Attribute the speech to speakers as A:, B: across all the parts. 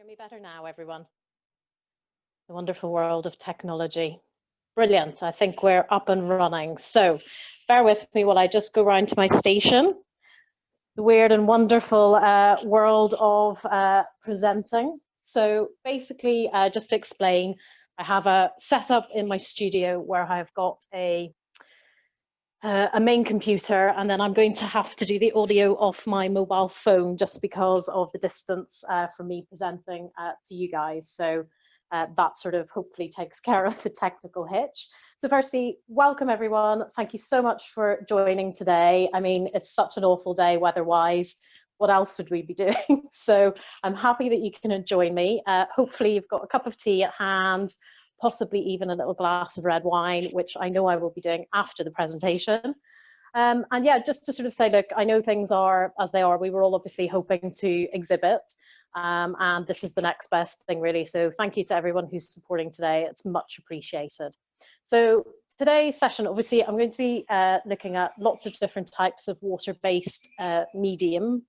A: Hear me better now, everyone? The wonderful world of technology. Brilliant. I think we're up and running. So bear with me while I just go round to my station. The weird and wonderful world of presenting. So basically, just to explain, I have a setup in my studio where I've got a main computer, and then I'm going to have to do the audio off my mobile phone just because of the distance for me presenting to you guys. So that sort of hopefully takes care of the technical hitch. So firstly, welcome everyone. Thank you so much for joining today. I mean, it's such an awful day weather-wise. What else would we be doing? So I'm happy that you can join me. Hopefully you've got a cup of tea at hand, possibly even a little glass of red wine, which I know I will be doing after the presentation. And yeah, just to sort of say, look, I know things are as they are. We were all obviously hoping to exhibit, and this is the next best thing really. So thank you to everyone who's supporting today. It's much appreciated. So today's session, obviously, I'm going to be looking at lots of different types of water-based medium.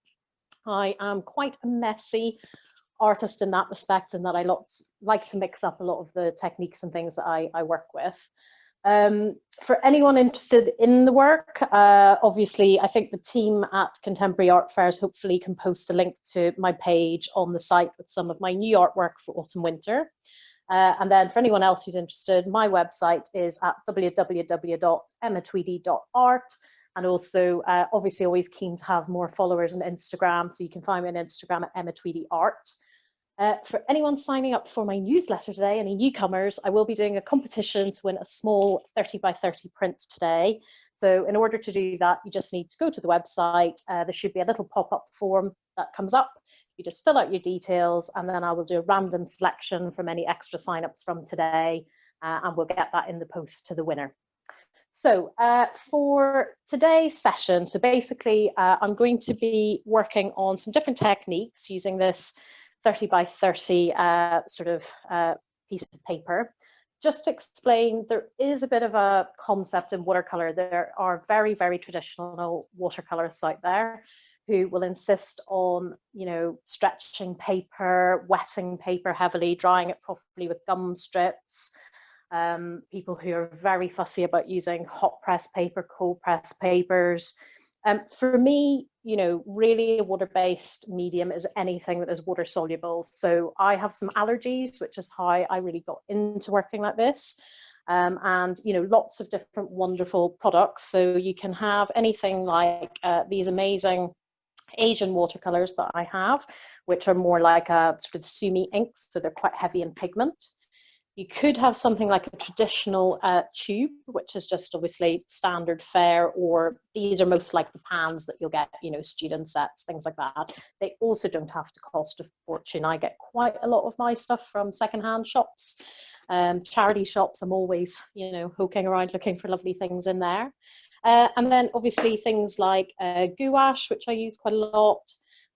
A: I am quite a messy artist in that respect, and that I like to mix up a lot of the techniques and things that I work with. For anyone interested in the work, obviously I think the team at Contemporary Art Fairs hopefully can post a link to my page on the site with some of my new artwork for autumn winter. And then for anyone else who's interested, my website is at www.emmatweedie.art. And also, obviously, always keen to have more followers on Instagram. So you can find me on Instagram at emmatweedieart. For anyone signing up for my newsletter today, any newcomers, I will be doing a competition to win a small 30 by 30 print today. So in order to do that, you just need to go to the website. There should be a little pop-up form that comes up. You just fill out your details, and then I will do a random selection from any extra signups from today, and we'll get that in the post to the winner. So for today's session, so basically I'm going to be working on some different techniques using this 30 by 30 sort of piece of paper. Just to explain, there is a bit of a concept in watercolor. There are very, very traditional watercolorists out there who will insist on, you know, stretching paper, wetting paper heavily, drying it properly with gum strips. People who are very fussy about using hot press paper, cold press papers. For me, you know, really a water-based medium is anything that is water soluble. So I have some allergies, which is how I really got into working like this. And, you know, lots of different wonderful products. So you can have anything like these amazing Asian watercolors that I have, which are more like a sort of sumi inks. So they're quite heavy in pigment. You could have something like a traditional tube, which is just obviously standard fare, or these are most like the pans that you'll get, you know, student sets, things like that. They also don't have to cost a fortune. I get quite a lot of my stuff from secondhand shops, charity shops. I'm always, you know, poking around looking for lovely things in there. And then obviously things like gouache, which I use quite a lot.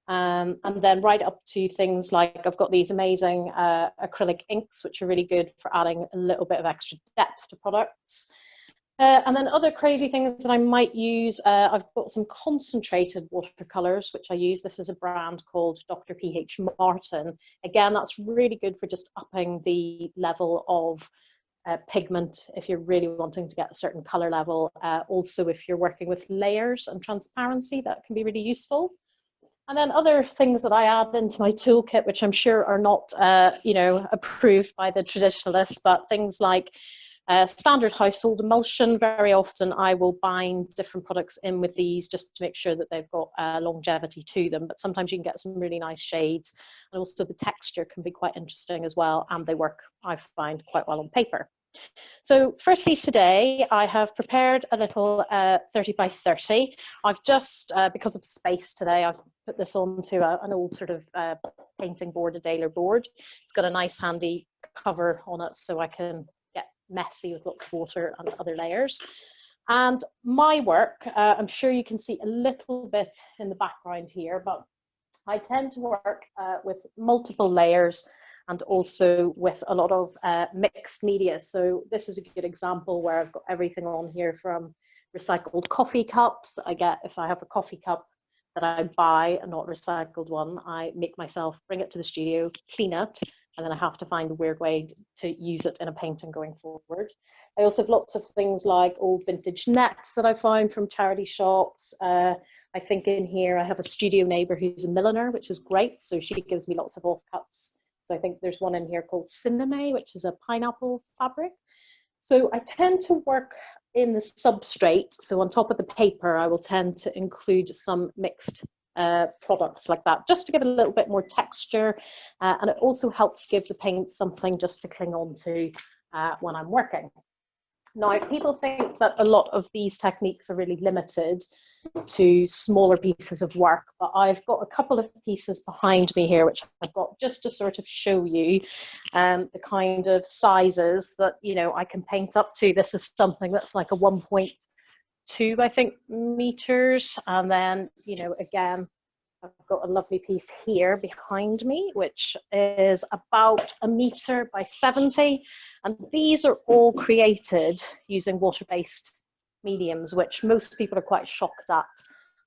A: And then right up to things like I've got these amazing acrylic inks, which are really good for adding a little bit of extra depth to products. And then other crazy things that I might use, I've got some concentrated watercolors, which I use. This is a brand called Dr. P.H. Martin. Again, that's really good for just upping the level of pigment if you're really wanting to get a certain color level. Also, if you're working with layers and transparency, that can be really useful. And then other things that I add into my toolkit, which I'm sure are not, you know, approved by the traditionalists, but things like standard household emulsion. Very often I will bind different products in with these just to make sure that they've got longevity to them. But sometimes you can get some really nice shades, and also the texture can be quite interesting as well. And they work, I find, quite well on paper. So firstly today I have prepared a little 30 by 30. I've just, because of space today, I've put this onto an old sort of painting board, a Daler board. It's got a nice handy cover on it so I can get messy with lots of water and other layers. And my work, I'm sure you can see a little bit in the background here, but I tend to work with multiple layers and also with a lot of mixed media. So this is a good example where I've got everything on here from recycled coffee cups that I get if I have a coffee cup that I buy, a not recycled one, I make myself, bring it to the studio, clean it, and then I have to find a weird way to use it in a painting going forward. I also have lots of things like old vintage nets that I found from charity shops. I think in here I have a studio neighbour who's a milliner, which is great. So she gives me lots of offcuts. So I think there's one in here called Cinnamay, which is a pineapple fabric. So I tend to work in the substrate. So on top of the paper, I will tend to include some mixed products like that, just to give it a little bit more texture. And it also helps give the paint something just to cling on to when I'm working. Now, people think that a lot of these techniques are really limited to smaller pieces of work, but I've got a couple of pieces behind me here, which I've got just to sort of show you the kind of sizes that, you know, I can paint up to. This is something that's like a 1.2, I think, meters. And then, you know, again, I've got a lovely piece here behind me, which is about 1 meter by 70. And these are all created using water-based mediums, which most people are quite shocked at.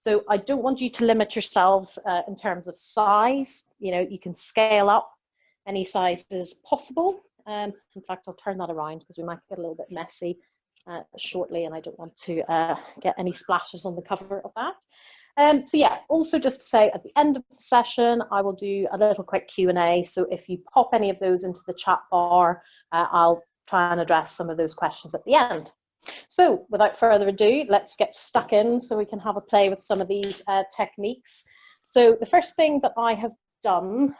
A: So I don't want you to limit yourselves in terms of size. You know, you can scale up any sizes possible. In fact, I'll turn that around because we might get a little bit messy shortly, and I don't want to get any splashes on the cover of that. So yeah, also just to say, at the end of the session, I will do a little quick Q&A. So if you pop any of those into the chat bar, I'll try and address some of those questions at the end. So without further ado, let's get stuck in so we can have a play with some of these techniques. So the first thing that I have done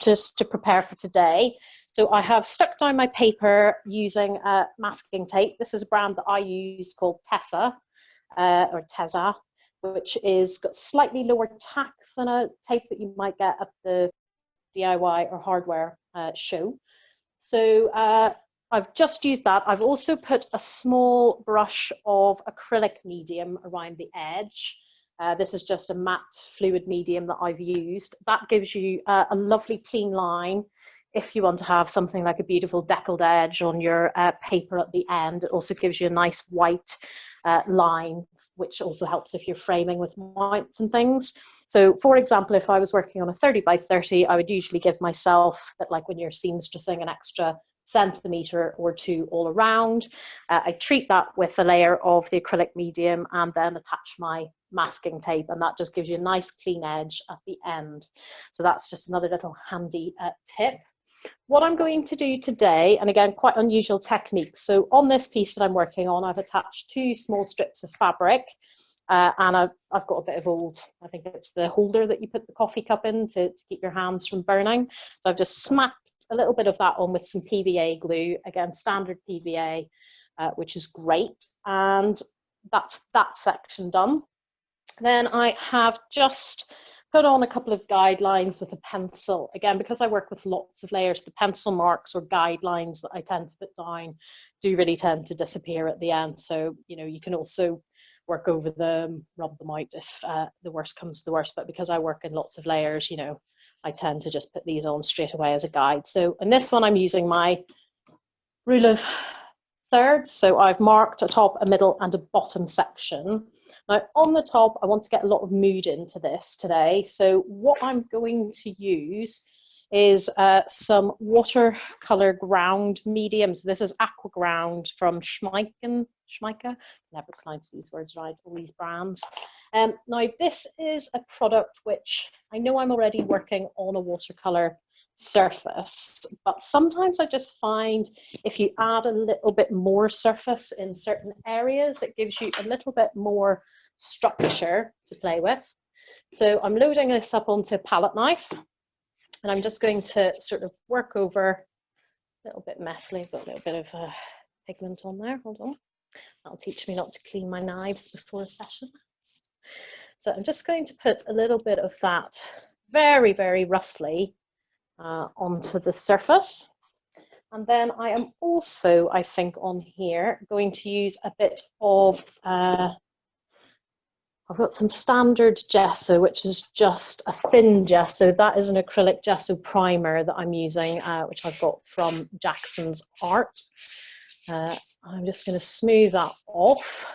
A: just to prepare for today, so I have stuck down my paper using masking tape. This is a brand that I use called Tessa, or Tessa, which is got slightly lower tack than a tape that you might get at the DIY or hardware show. So I've just used that. I've also put a small brush of acrylic medium around the edge. This is just a matte fluid medium that I've used. That gives you a lovely clean line if you want to have something like a beautiful deckled edge on your paper at the end. It also gives you a nice white line, which also helps if you're framing with whites and things. So for example, if I was working on a 30 by 30, I would usually give myself, like when you're seamstressing, an extra centimetre or two all around. I treat that with a layer of the acrylic medium and then attach my masking tape, and that just gives you a nice clean edge at the end. So that's just another little handy tip. What I'm going to do today, and again, quite unusual technique. So on this piece that I'm working on, I've attached 2 small strips of fabric, and I've got a bit of old, I think it's the holder that you put the coffee cup in to keep your hands from burning. So I've just smacked a little bit of that on with some PVA glue, again, standard PVA, which is great. And that's that section done. Then I have just put on a couple of guidelines with a pencil. Again, because I work with lots of layers, the pencil marks or guidelines that I tend to put down do really tend to disappear at the end. So, you know, you can also work over them, rub them out if the worst comes to the worst. But because I work in lots of layers, you know, I tend to just put these on straight away as a guide. So in this one, I'm using my rule of thirds. So I've marked a top, a middle, and a bottom section. Now on the top, I want to get a lot of mood into this today. So what I'm going to use is some watercolor ground mediums. This is aqua ground from Schmeika, never pronounce these words right, all these brands. Now this is a product which I know I'm already working on a watercolor surface, but sometimes I just find if you add a little bit more surface in certain areas, it gives you a little bit more structure to play with. So I'm loading this up onto a palette knife, and I'm just going to sort of work over a little bit messily. I've got a little bit of pigment on there. Hold on. That'll teach me not to clean my knives before a session. So I'm just going to put a little bit of that very, very roughly onto the surface. And then I am also, I think, on here going to use a bit of I've got some standard gesso, which is just a thin gesso. That is an acrylic gesso primer that I'm using, which I've got from Jackson's Art. I'm just going to smooth that off.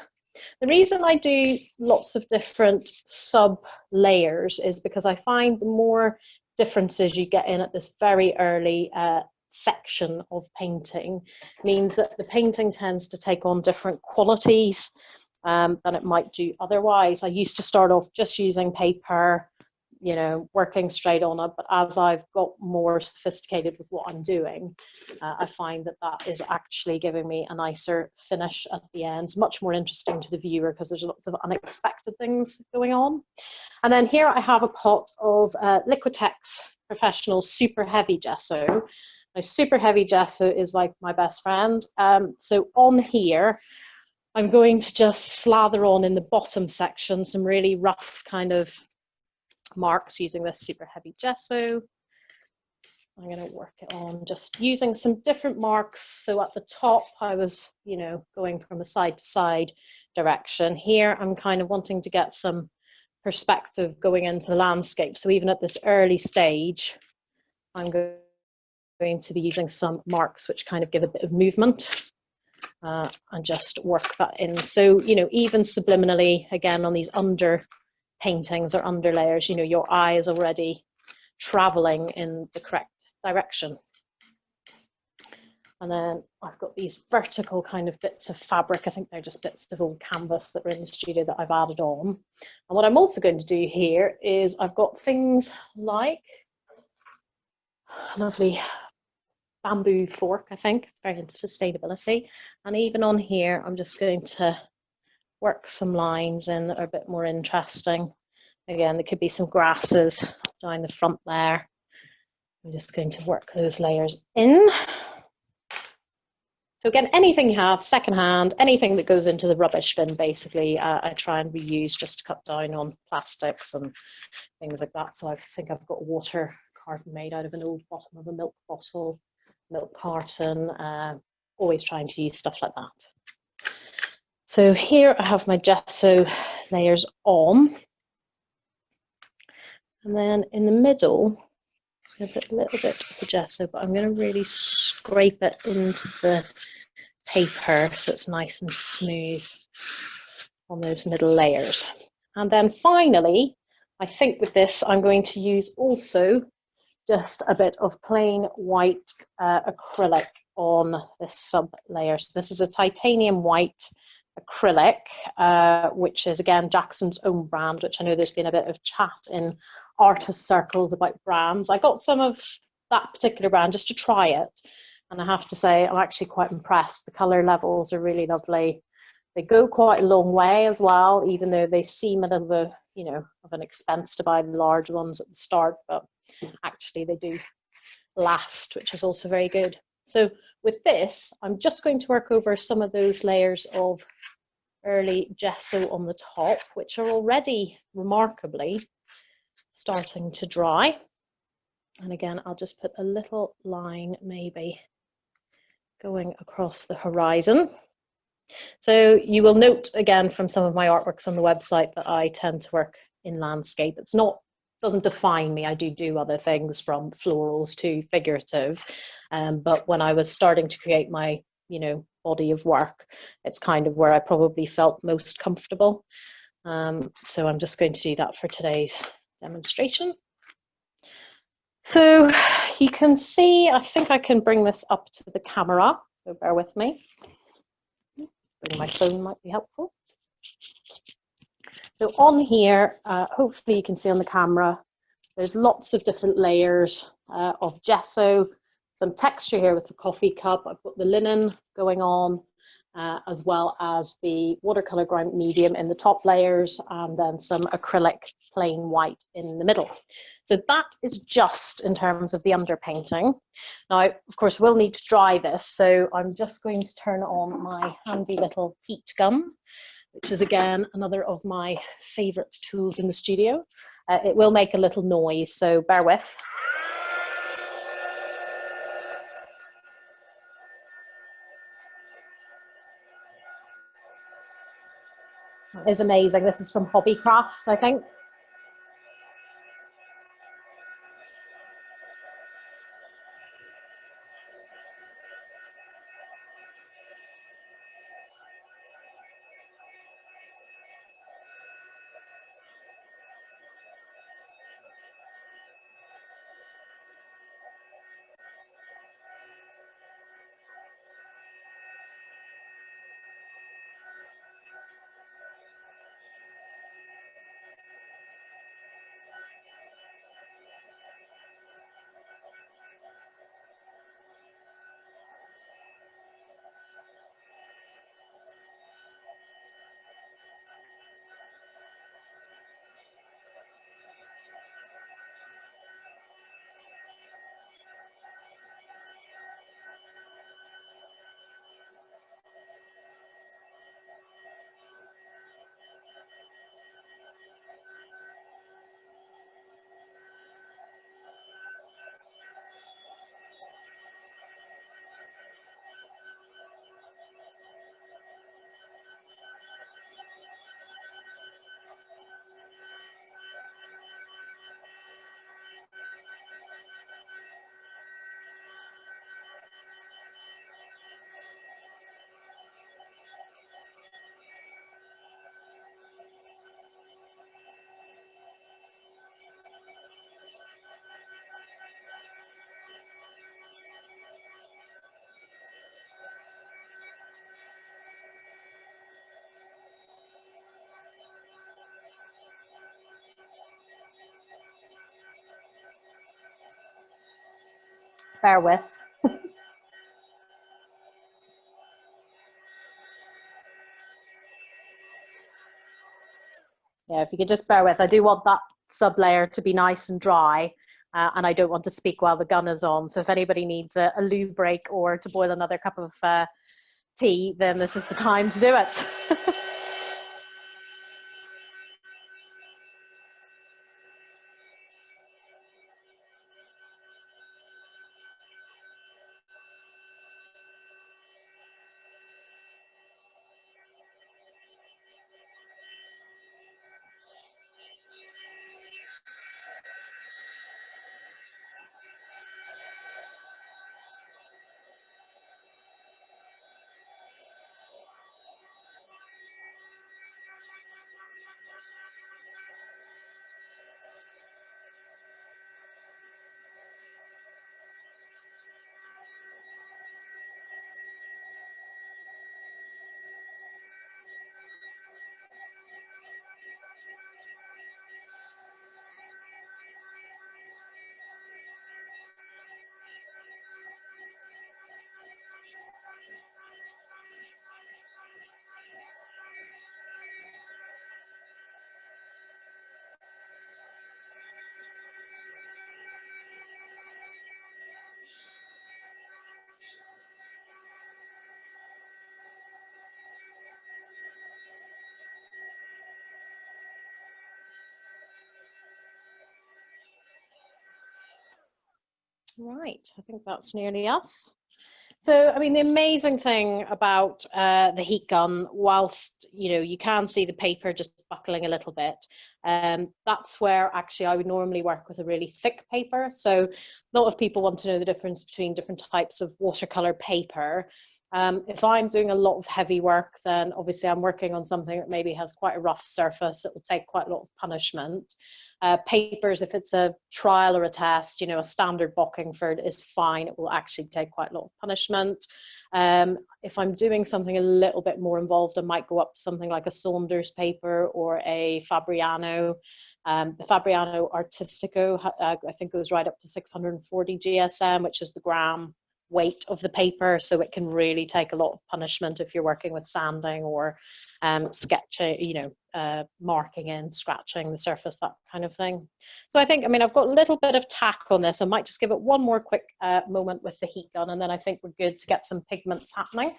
A: The reason I do lots of different sub layers is because I find the more differences you get in at this very early section of painting means that the painting tends to take on different qualities than it might do otherwise. I used to start off just using paper, you know, working straight on it, but as I've got more sophisticated with what I'm doing, I find that that is actually giving me a nicer finish at the end. It's much more interesting to the viewer because there's lots of unexpected things going on. And then here I have a pot of Liquitex Professional Super Heavy Gesso. My Super Heavy Gesso is like my best friend. So on here, I'm going to just slather on in the bottom section some really rough kind of marks using this Super Heavy Gesso. I'm going to work it on just using some different marks. So at the top, I was, you know, going from a side to side direction. Here, I'm kind of wanting to get some perspective going into the landscape. So even at this early stage, I'm going to be using some marks which kind of give a bit of movement and just work that in. So, you know, even subliminally, again, on these under paintings or under layers, you know, your eye is already traveling in the correct direction. And then I've got these vertical kind of bits of fabric. I think they're just bits of old canvas that were in the studio that I've added on. And what I'm also going to do here is I've got things like a lovely bamboo fork, I think, very into sustainability. And even on here, I'm just going to work some lines in that are a bit more interesting. Again, there could be some grasses down the front there. I'm just going to work those layers in. So again, anything you have secondhand, anything that goes into the rubbish bin, basically, I try and reuse just to cut down on plastics and things like that. So I think I've got a water carton made out of an old bottom of a milk bottle, milk carton, always trying to use stuff like that. So here I have my gesso layers on. And then in the middle, I'm just going to put a little bit of the gesso, but I'm going to really scrape it into the paper so it's nice and smooth on those middle layers. And then finally, I think with this, I'm going to use also just a bit of plain white acrylic on this sub layer. So this is a titanium white acrylic, which is again Jackson's own brand, which I know there's been a bit of chat in artist circles about brands. I got some of that particular brand just to try it, and I have to say I'm actually quite impressed. The color levels are really lovely. They go quite a long way as well, even though they seem a little bit, you know, of an expense to buy the large ones at the start, but actually they do last, which is also very good. So with this, I'm just going to work over some of those layers of early gesso on the top, which are already remarkably starting to dry. And again, I'll just put a little line maybe going across the horizon. So you will note again from some of my artworks on the website that I tend to work in landscape. It's not, doesn't define me. I do other things from florals to figurative. But when I was starting to create my, you know, body of work, it's kind of where I probably felt most comfortable. So I'm just going to do that for today's demonstration. So you can see, I think I can bring this up to the camera, so bear with me. Bring my phone might be helpful. So on here, hopefully you can see on the camera, there's lots of different layers of gesso, some texture here with the coffee cup. I've got the linen going on, as well as the watercolor ground medium in the top layers, and then some acrylic plain white in the middle. So that is just in terms of the underpainting. Now, of course, we'll need to dry this, so I'm just going to turn on my handy little heat gun, which is again another of my favorite tools in the studio. It will make a little noise, so bear with. It is amazing. This is from Hobbycraft, I think. bear with. Yeah, if you could just bear with, I do want that sub-layer to be nice and dry, and I don't want to speak while the gun is on. So if anybody needs a loo break or to boil another cup of tea, then this is the time to do it. Right, I think that's nearly us. So, I mean, the amazing thing about the heat gun, whilst, you know, you can see the paper just buckling a little bit, that's where actually I would normally work with a really thick paper. So a lot of people want to know the difference between different types of watercolor paper. If I'm doing a lot of heavy work, then obviously I'm working on something that maybe has quite a rough surface. It will take quite a lot of punishment. Papers, if it's a trial or a test, you know, a standard Bockingford is fine. It will actually take quite a lot of punishment. If I'm doing something a little bit more involved, I might go up to something like a Saunders paper or a Fabriano. The Fabriano Artistico, I think, goes right up to 640 GSM, which is the gram weight of the paper, so it can really take a lot of punishment if you're working with sanding or sketching, you know, marking in, scratching the surface, that kind of thing. So I think, I mean, I've got a little bit of tack on this. I might just give it one more quick moment with the heat gun, and then I think we're good to get some pigments happening.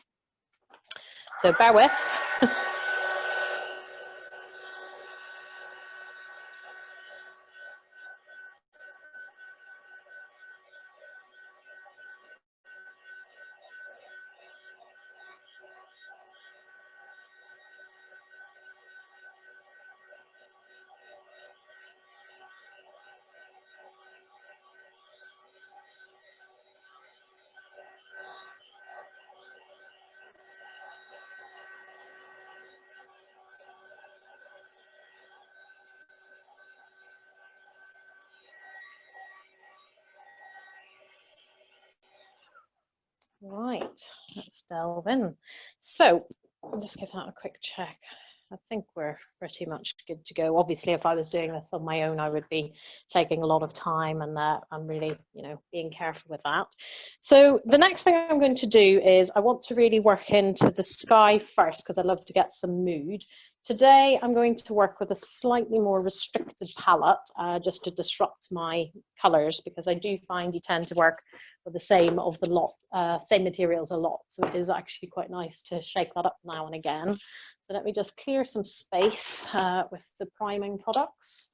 A: So bear with. Right, let's delve in. So I'll just give that a quick check. I think we're pretty much good to go. Obviously, if I was doing this on my own, I would be taking a lot of time, and I'm really, you know, being careful with that. So the next thing I'm going to do is I want to really work into the sky first, because I love to get some mood. Today, I'm going to work with a slightly more restricted palette, just to disrupt my colors, because I do find you tend to work with the same of the lot, same materials a lot. So it is actually quite nice to shake that up now and again. So let me just clear some space with the priming products.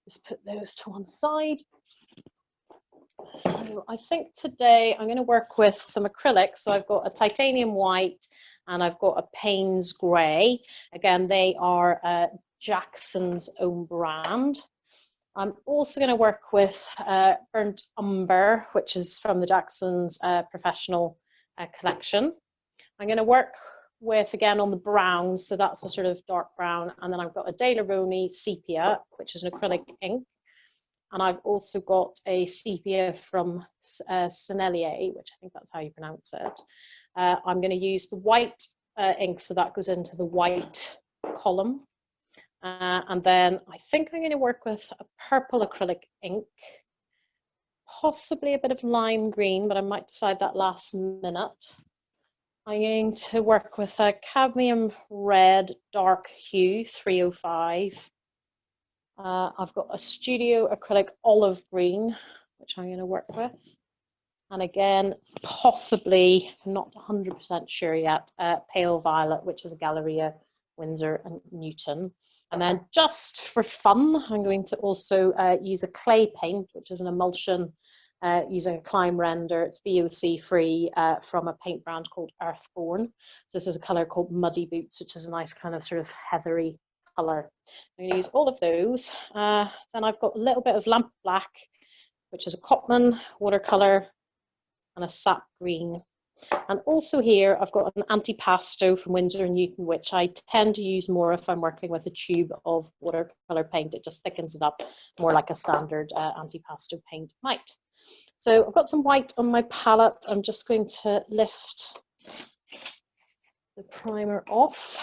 A: Just put those to one side. So I think today I'm going to work with some acrylics. So I've got a titanium white and I've got a Payne's grey. Again, they are Jackson's own brand. I'm also going to work with burnt umber, which is from the Jackson's professional collection. I'm going to work with, again, on the browns, so that's a sort of dark brown, and then I've got a De La Roni sepia, which is an acrylic ink, and I've also got a sepia from Sennelier, which I think that's how you pronounce it. I'm going to use the white ink, so that goes into the white column. And then I think I'm going to work with a purple acrylic ink, possibly a bit of lime green, but I might decide that last minute. I'm going to work with a cadmium red dark hue 305. I've got a studio acrylic olive green, which I'm going to work with. And again, possibly, not 100% sure yet, pale violet, which is a Galleria, Winsor and Newton. And then just for fun, I'm going to also use a clay paint, which is an emulsion using a climb render. It's VOC free from a paint brand called Earthborn. So this is a color called Muddy Boots, which is a nice kind of sort of heathery color. I'm going to use all of those. Then I've got a little bit of lamp black, which is a Cotman watercolor, and a sap green. And also here I've got an antipasto from Winsor and Newton, which I tend to use more if I'm working with a tube of watercolor paint. It just thickens it up more like a standard antipasto paint might. So I've got some white on my palette. I'm just going to lift the primer off.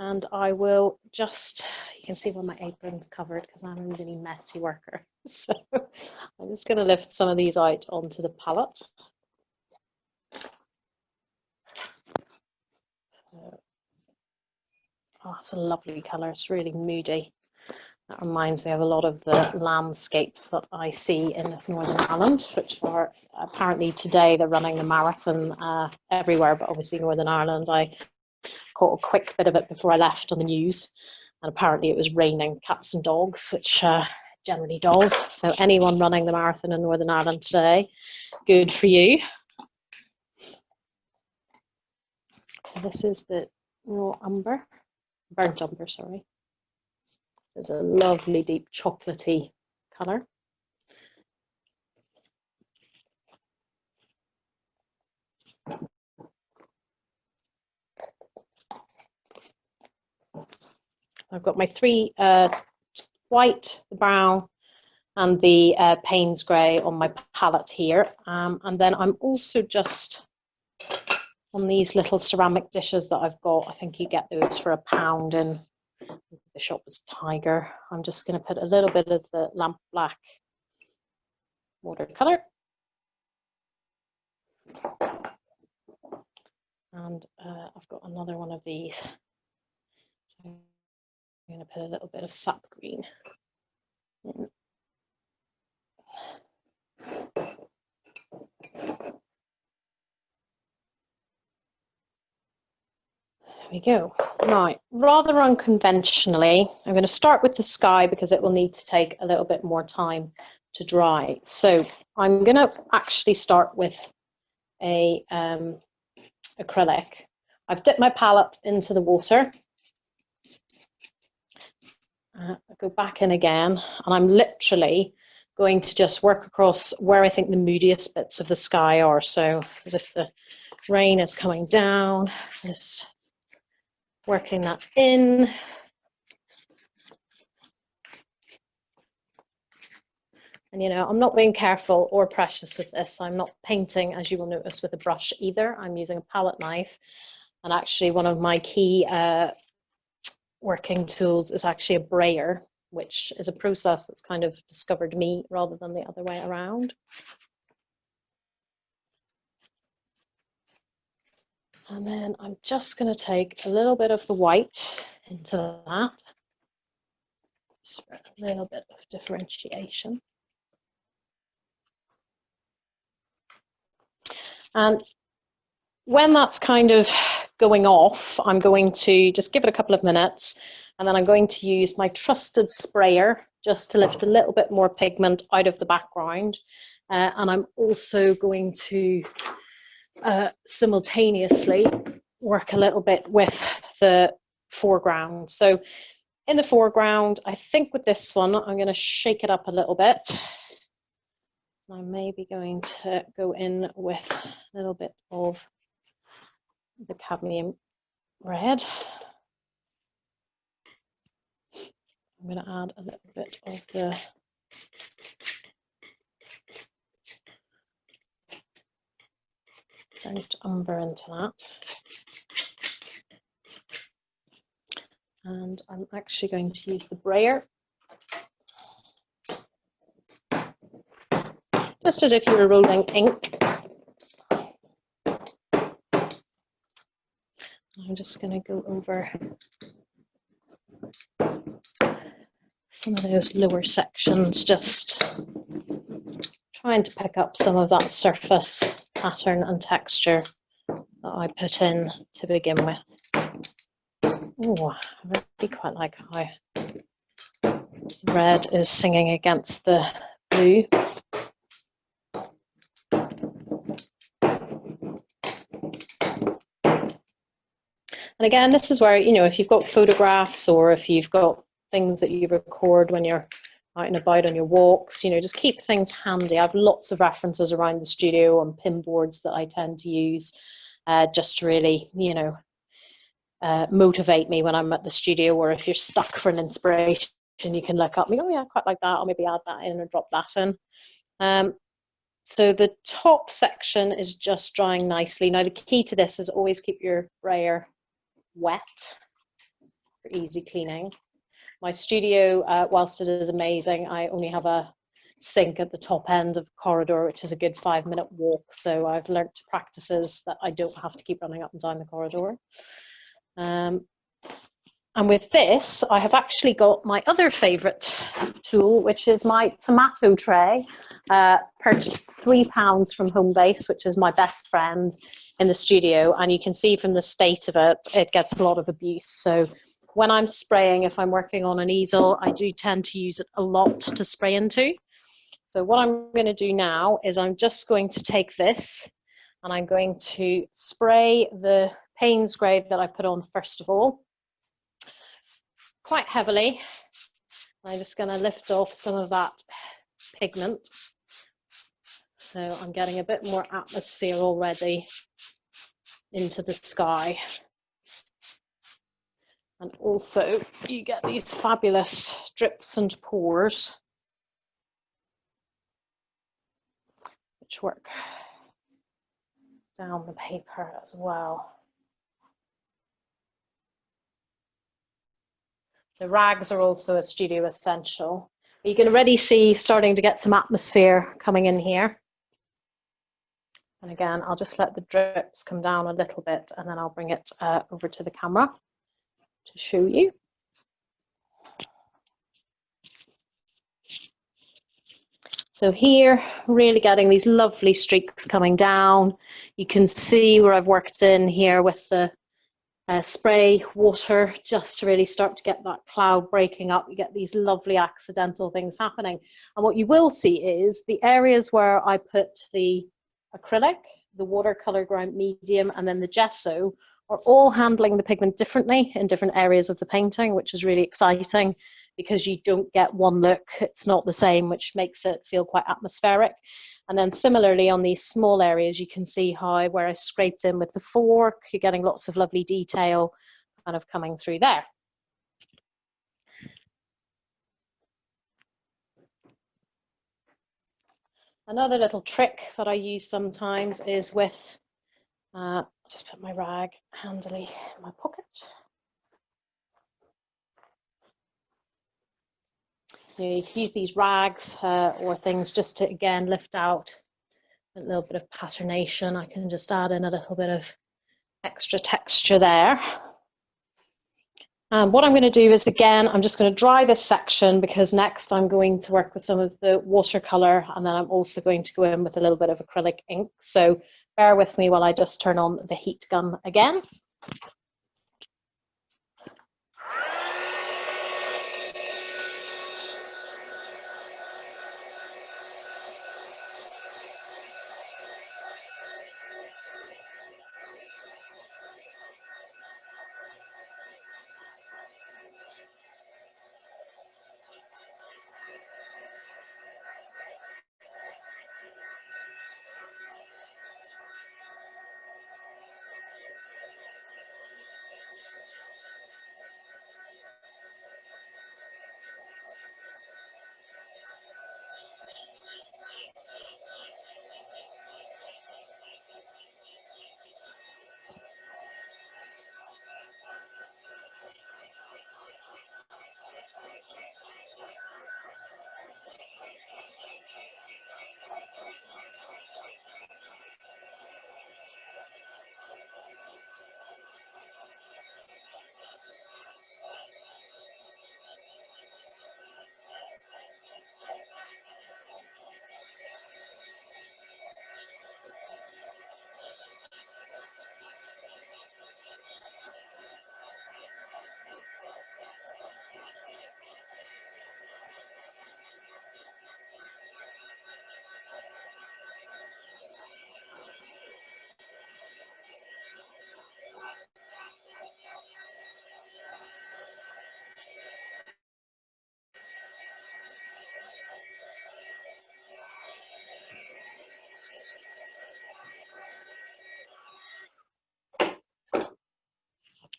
A: And I will just, you can see where my apron's covered because I'm a really messy worker. So I'm just going to lift some of these out onto the palette. So, oh, that's a lovely colour. It's really moody. That reminds me of a lot of the landscapes that I see in Northern Ireland, which are apparently today they're running the marathon everywhere, but obviously Northern Ireland, I caught a quick bit of it before I left on the news, and apparently it was raining cats and dogs, which generally does. So anyone running the marathon in Northern Ireland today, good for you. This is the raw umber, burnt umber, sorry. There's a lovely deep chocolatey colour. I've got my three white, the brown, and the Payne's grey on my palette here. And then I'm also just on these little ceramic dishes that I've got. I think you get those for £1 in the shop was Tiger. I'm just going to put a little bit of the lamp black watercolour. And I've got another one of these. I'm going to put a little bit of sap green in. There we go. Right, rather unconventionally, I'm going to start with the sky because it will need to take a little bit more time to dry. So I'm going to actually start with a acrylic. I've dipped my palette into the water. I go back in again, and I'm literally going to just work across where I think the moodiest bits of the sky are. So as if the rain is coming down, just working that in. And you know, I'm not being careful or precious with this. I'm not painting, as you will notice, with a brush either. I'm using a palette knife. And actually one of my key working tools is actually a brayer, which is a process that's kind of discovered me rather than the other way around. And then I'm just going to take a little bit of the white into that. Just for a little bit of differentiation. And when that's kind of going off, I'm going to just give it a couple of minutes, and then I'm going to use my trusted sprayer just to lift a little bit more pigment out of the background. And I'm also going to simultaneously work a little bit with the foreground. So in the foreground, I think with this one, I'm going to shake it up a little bit. I'm maybe going to go in with a little bit of the cadmium red. I'm going to add a little bit of the Don't umber into that. And I'm actually going to use the brayer, just as if you were rolling ink. I'm just going to go over some of those lower sections, just trying to pick up some of that surface pattern and texture that I put in to begin with. Oh, I really quite like how red is singing against the blue. And again, this is where, you know, if you've got photographs or if you've got things that you record when you're out and about on your walks, you know, just keep things handy. I have lots of references around the studio on pin boards that I tend to use just to really, you know, motivate me when I'm at the studio, or if you're stuck for an inspiration, you can look up, oh yeah, I quite like that, I'll maybe add that in or drop that in. So the top section is just drying nicely. Now the key to this is always keep your brayer wet for easy cleaning. My studio, whilst it is amazing, I only have a sink at the top end of the corridor, which is a good 5-minute walk. So I've learnt practices that I don't have to keep running up and down the corridor. And with this, I have actually got my other favourite tool, which is my tomato tray. Purchased £3 from Homebase, which is my best friend in the studio. And you can see from the state of it, it gets a lot of abuse. So when I'm spraying, if I'm working on an easel, I do tend to use it a lot to spray into. So what I'm going to do now is I'm just going to take this and I'm going to spray the Payne's grade that I put on first of all, quite heavily. I'm just going to lift off some of that pigment. So I'm getting a bit more atmosphere already into the sky. And also you get these fabulous drips and pours, which work down the paper as well. So rags are also a studio essential. You can already see starting to get some atmosphere coming in here. And again, I'll just let the drips come down a little bit and then I'll bring it over to the camera to show you. So here, really getting these lovely streaks coming down. You can see where I've worked in here with the spray water just to really start to get that cloud breaking up. You get these lovely accidental things happening. And what you will see is the areas where I put the acrylic, the watercolor ground medium, and then the gesso are all handling the pigment differently in different areas of the painting, which is really exciting because you don't get one look. It's not the same, which makes it feel quite atmospheric. And then similarly on these small areas, you can see how where I scraped in with the fork, you're getting lots of lovely detail kind of coming through there. Another little trick that I use sometimes is with, I'll just put my rag handily in my pocket. You can use these rags or things just to, again, lift out a little bit of patternation. I can just add in a little bit of extra texture there. What I'm going to do is, again, I'm just going to dry this section because next I'm going to work with some of the watercolor and then I'm also going to go in with a little bit of acrylic ink. So bear with me while I just turn on the heat gun again.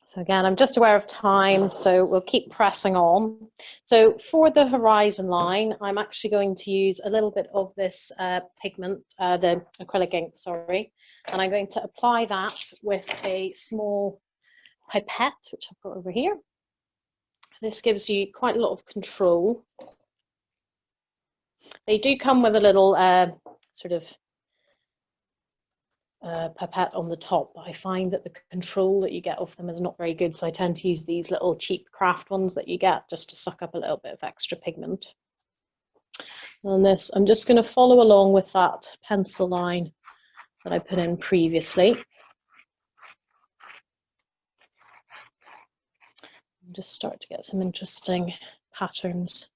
A: So again, I'm just aware of time, so we'll keep pressing on. So for the horizon line, I'm actually going to use a little bit of this pigment, the acrylic ink, sorry, and I'm going to apply that with a small pipette, which I've got over here. This gives you quite a lot of control. They do come with a little sort of pipette on the top, but I find that the control that you get off them is not very good, so I tend to use these little cheap craft ones that you get just to suck up a little bit of extra pigment. On this, I'm just going to follow along with that pencil line that I put in previously. And just start to get some interesting patterns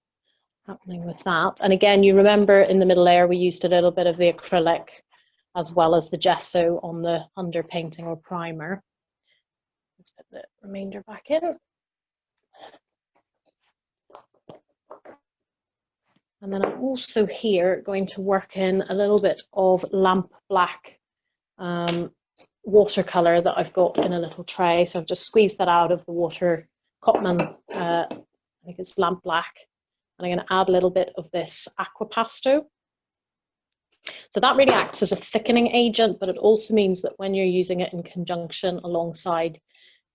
A: happening with that. And again, you remember in the middle layer we used a little bit of the acrylic as well as the gesso on the underpainting or primer. Let's put the remainder back in. And then I'm also here going to work in a little bit of lamp black watercolor that I've got in a little tray. So I've just squeezed that out of the water Cotman, I think it's lamp black. And I'm going to add a little bit of this aqua pasto. So that really acts as a thickening agent, but it also means that when you're using it in conjunction alongside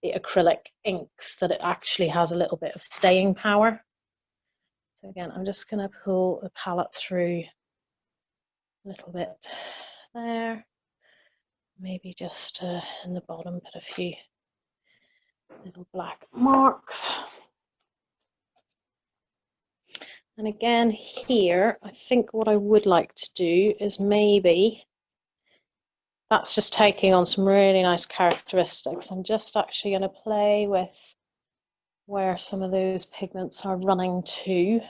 A: the acrylic inks, that it actually has a little bit of staying power. So again, I'm just going to pull the palette through a little bit there. Maybe just in the bottom, put a few little black marks. And again here, I think what I would like to do is maybe, that's just taking on some really nice characteristics. I'm just actually going to play with where some of those pigments are running to.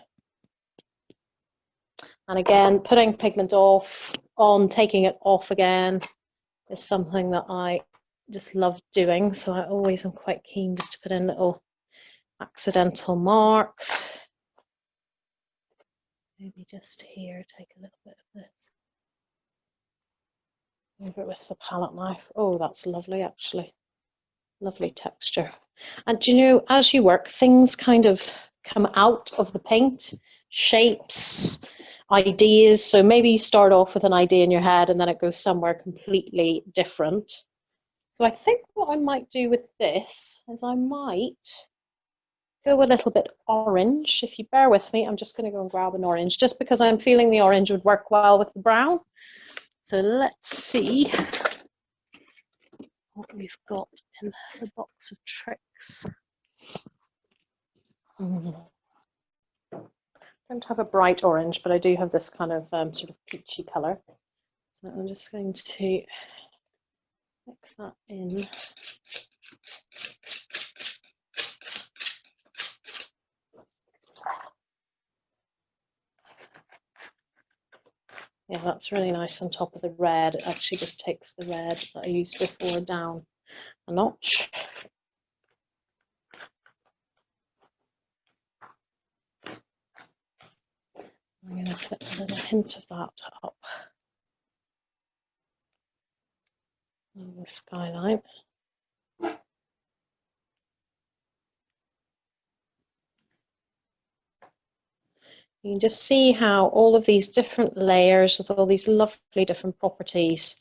A: And again, putting pigment on, taking it off again is something that I just love doing. So I always am quite keen just to put in little accidental marks. Maybe just here, take a little bit of this. Over it with the palette knife. Oh, that's lovely, actually. Lovely texture. And do you know, as you work, things kind of come out of the paint, shapes, ideas. So maybe you start off with an idea in your head and then it goes somewhere completely different. So I think what I might do with this is I might go a little bit orange. If you bear with me, I'm just going to go and grab an orange just because I'm feeling the orange would work well with the brown. So let's see what we've got in the box of tricks. Don't have a bright orange, but I do have this kind of sort of peachy colour. So I'm just going to mix that in. Yeah, that's really nice on top of the red. It actually just takes the red that I used before down a notch. I'm going to put a little hint of that up on the skyline. You can just see how all of these different layers with all these lovely different properties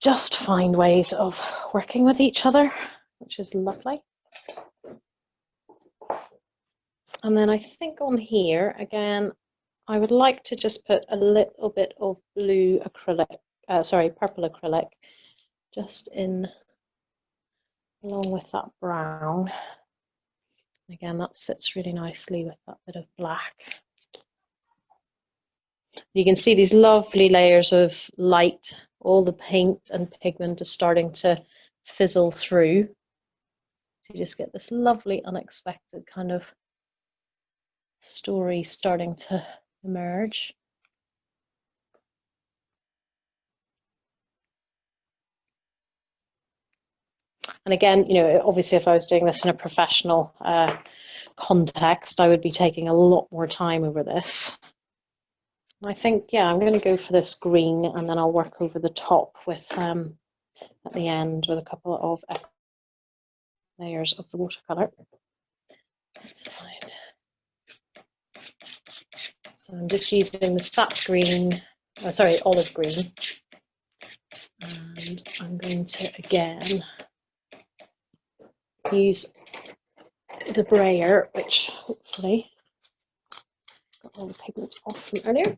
A: just find ways of working with each other, which is lovely. And then I think on here, again, I would like to just put a little bit of blue acrylic, purple acrylic, just in along with that brown. Again, that sits really nicely with that bit of black. You can see these lovely layers of light, all the paint and pigment is starting to fizzle through. So you just get this lovely unexpected kind of story starting to emerge. And again, you know, obviously if I was doing this in a professional context, I would be taking a lot more time over this. I think, yeah, I'm going to go for this green and then I'll work over the top with, at the end with a couple of layers of the watercolour. That's fine. So I'm just using the sap green, oh, sorry, olive green. And I'm going to again use the brayer, which hopefully got all the pigment off from earlier.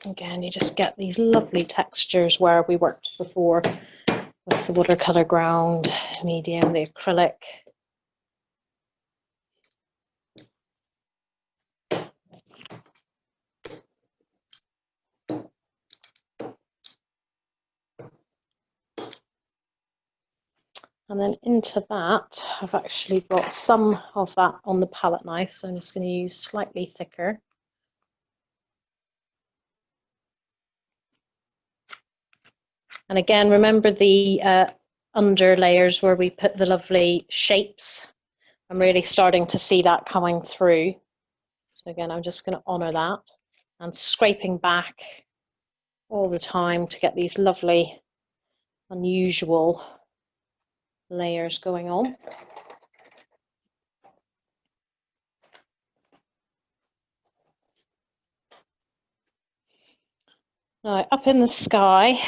A: Again, you just get these lovely textures where we worked before with the watercolour ground, medium, the acrylic. And then into that, I've actually got some of that on the palette knife, so I'm just going to use slightly thicker. And again, remember the under layers where we put the lovely shapes. I'm really starting to see that coming through. So again, I'm just going to honour that and scraping back all the time to get these lovely, unusual layers going on. Now, up in the sky,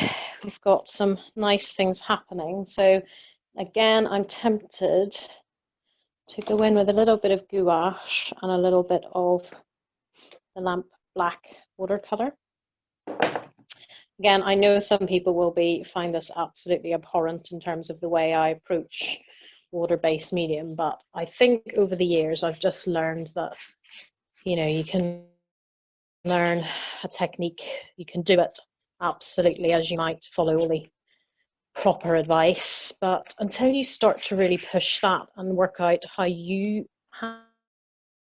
A: we've got some nice things happening. So again, I'm tempted to go in with a little bit of gouache and a little bit of the lamp black watercolour. Again, I know some people will find this absolutely abhorrent in terms of the way I approach water-based medium, but I think over the years I've just learned that, you know, you can learn a technique, you can do it absolutely as you might follow all the proper advice, but until you start to really push that and work out how you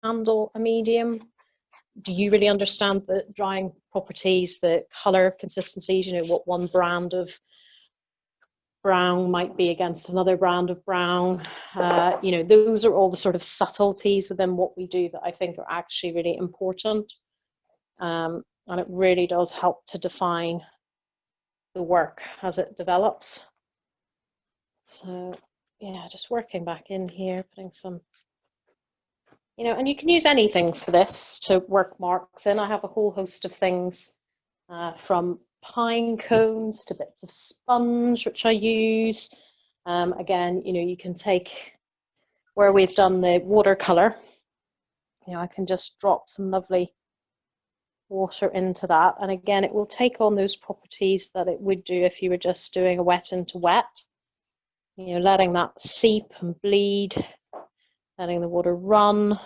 A: handle a medium, do you really understand the drying properties, the colour consistencies, you know, what one brand of brown might be against another brand of brown, you know, those are all the sort of subtleties within what we do that I think are actually really important. And it really does help to define the work as it develops. So yeah, just working back in here, putting some, you know, and you can use anything for this to work marks in. I have a whole host of things from pine cones to bits of sponge, which I use. Again, you know, you can take where we've done the watercolor, you know, I can just drop some lovely water into that. And again, it will take on those properties that it would do if you were just doing a wet into wet. You know, letting that seep and bleed, letting the water run,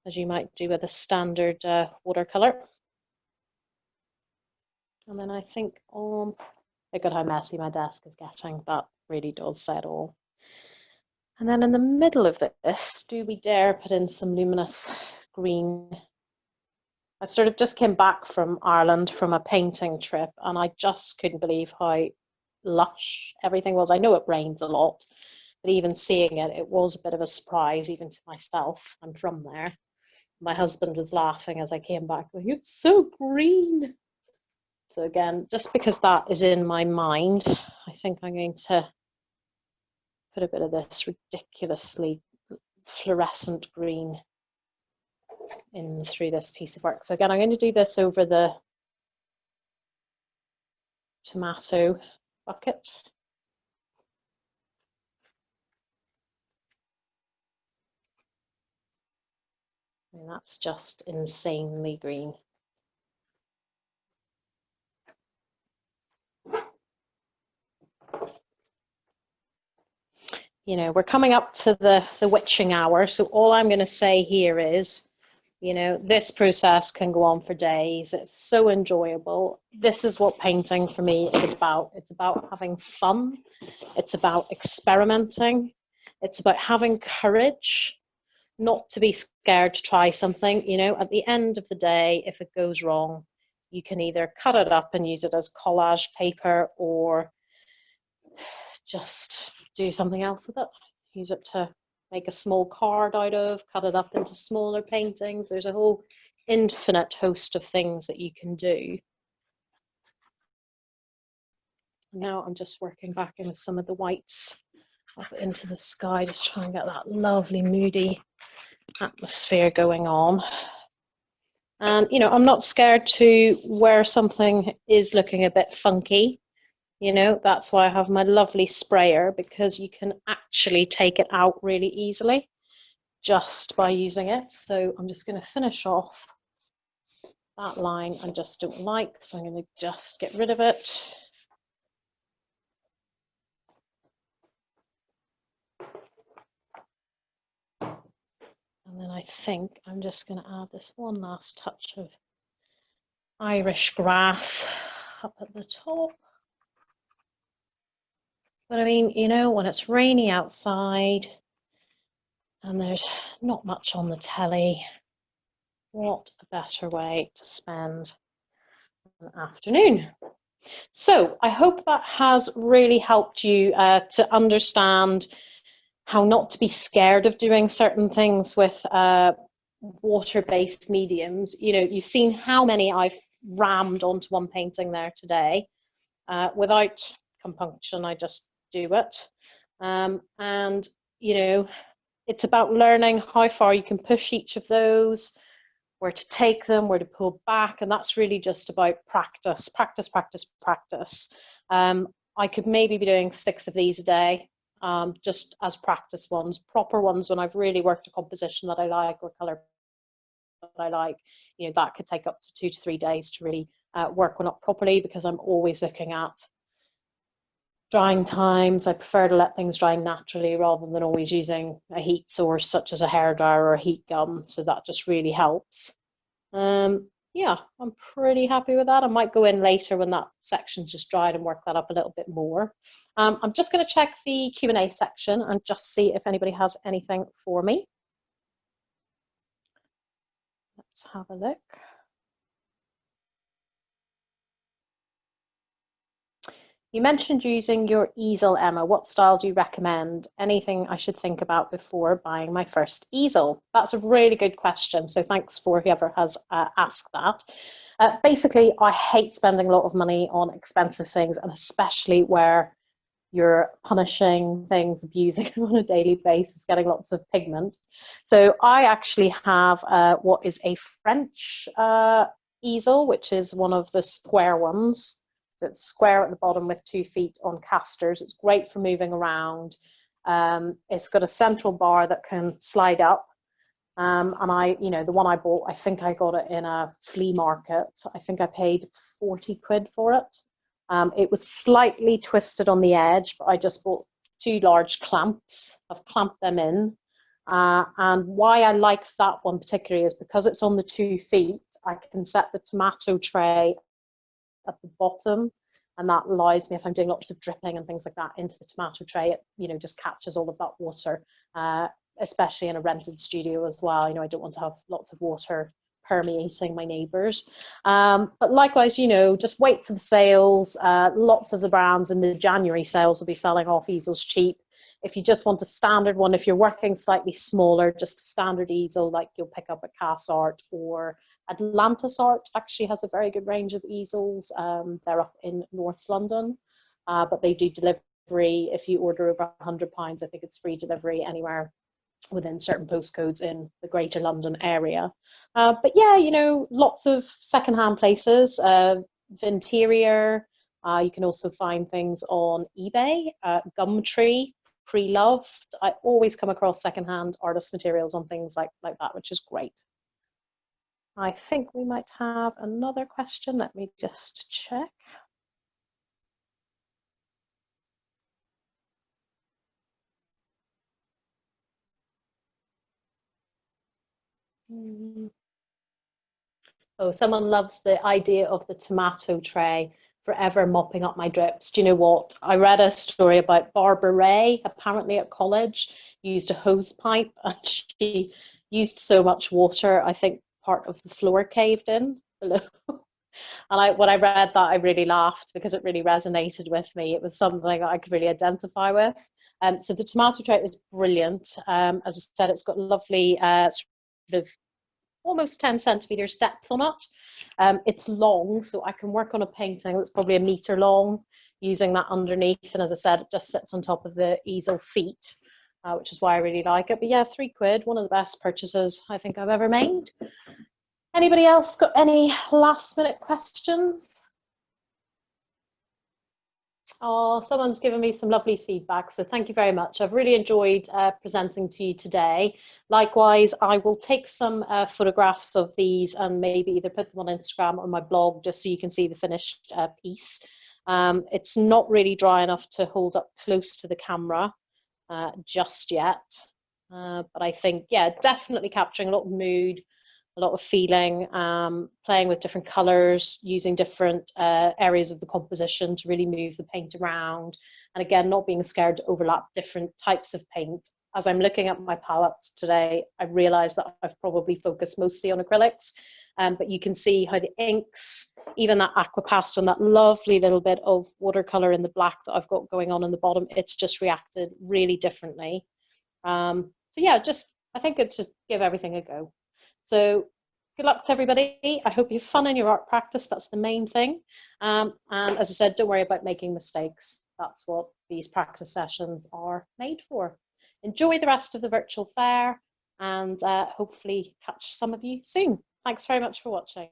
A: as you might do with a standard watercolor. And then I think look at how messy my desk is getting. That really does say it all. And then in the middle of this, do we dare put in some luminous green? I sort of just came back from Ireland from a painting trip, and I just couldn't believe how lush everything was. I know it rains a lot, but even seeing it, it was a bit of a surprise even to myself. I'm from there. My husband was laughing as I came back, going, "It's so green." So again, just because that is in my mind, I think I'm going to put a bit of this ridiculously fluorescent green in through this piece of work. So again, I'm going to do this over the tomato bucket. And that's just insanely green. You know, we're coming up to the witching hour, so all I'm going to say here is, you know, this process can go on for days. It's so enjoyable. This is what painting for me is about. It's about having fun. It's about experimenting. It's about having courage, not to be scared to try something. You know, at the end of the day, if it goes wrong, you can either cut it up and use it as collage paper, or just do something else with it. Use it to make a small card out of, cut it up into smaller paintings. There's a whole infinite host of things that you can do. Now I'm just working back in with some of the whites up into the sky, just trying to get that lovely moody atmosphere going on. And, you know, I'm not scared to where something is looking a bit funky. You know, that's why I have my lovely sprayer, because you can actually take it out really easily just by using it. So I'm just going to finish off that line I just don't like. So I'm going to just get rid of it. And then I think I'm just going to add this one last touch of Irish grass up at the top. But I mean, you know, when it's rainy outside and there's not much on the telly, what a better way to spend an afternoon. So I hope that has really helped you to understand how not to be scared of doing certain things with water-based mediums. You know, you've seen how many I've rammed onto one painting there today. Without compunction, I just do it. And, you know, it's about learning how far you can push each of those, where to take them, where to pull back. And that's really just about practice, practice, practice, practice. I could maybe be doing 6 of these a day, just as practice ones. Proper ones when I've really worked a composition that I like or color that I like, you know, that could take up to 2 to 3 days to really work on it properly, because I'm always looking at drying times. I prefer to let things dry naturally rather than always using a heat source such as a hairdryer or a heat gun. So that just really helps. Yeah, I'm pretty happy with that. I might go in later when that section's just dried and work that up a little bit more. I'm just going to check the Q&A section and just see if anybody has anything for me. Let's have a look. You mentioned using your easel, Emma. What style do you recommend? Anything I should think about before buying my first easel? That's a really good question. So thanks for whoever has asked that. Basically, I hate spending a lot of money on expensive things, and especially where you're punishing things, abusing on a daily basis, getting lots of pigment. So I actually have what is a French easel, which is one of the square ones. So it's square at the bottom with 2 feet on casters. It's great for moving around. It's got a central bar that can slide up. And you know, the one I bought, I think I got it in a flea market. I think I paid 40 quid for it. It was slightly twisted on the edge, but I just bought 2 large clamps. I've clamped them in. And why I like that one particularly is because it's on the 2 feet, I can set the tomato tray at the bottom, and that allows me, if I'm doing lots of dripping and things like that into the tomato tray, it, you know, just captures all of that water, especially in a rented studio as well. You know, I don't want to have lots of water permeating my neighbours. But likewise, you know, just wait for the sales. Lots of the brands in the January sales will be selling off easels cheap. If you just want a standard one, if you're working slightly smaller, just a standard easel like you'll pick up at Cass Art, or Atlantis Art actually has a very good range of easels. They're up in North London, but they do delivery. If you order over £100, I think it's free delivery anywhere within certain postcodes in the Greater London area. But yeah, you know, lots of secondhand places, Vinterior. You can also find things on eBay, Gumtree, Pre-Loved. I always come across secondhand artist materials on things like that, which is great. I think we might have another question. Let me just check. Oh, someone loves the idea of the tomato tray forever mopping up my drips. Do you know what? I read a story about Barbara Ray, apparently at college, used a hose pipe and she used so much water, I think part of the floor caved in below. And when I read that, I really laughed because it really resonated with me. It was something that I could really identify with. So the tomato trout is brilliant. As I said, it's got lovely sort of almost 10 centimeters depth on it. It's long, so I can work on a painting that's probably 1 meter long using that underneath. And as I said, it just sits on top of the easel feet, which is why I really like it. But yeah, £3, one of the best purchases I think I've ever made. Anybody else got any last minute questions? Oh, someone's given me some lovely feedback, so thank you very much. I've really enjoyed presenting to you today. Likewise, I will take some photographs of these and maybe either put them on Instagram or my blog just so you can see the finished piece. It's not really dry enough to hold up close to the camera just yet, but I think, yeah, definitely capturing a lot of mood, a lot of feeling, playing with different colors, using different areas of the composition to really move the paint around. And again, not being scared to overlap different types of paint. As I'm looking at my palettes today, I realized that I've probably focused mostly on acrylics, but you can see how the inks, even that aqua pastel and that lovely little bit of watercolor in the black that I've got going on in the bottom, it's just reacted really differently. So yeah, I think it's just give everything a go. So good luck to everybody. I hope you have fun in your art practice. That's the main thing. And as I said, don't worry about making mistakes. That's what these practice sessions are made for. Enjoy the rest of the virtual fair and hopefully catch some of you soon. Thanks very much for watching.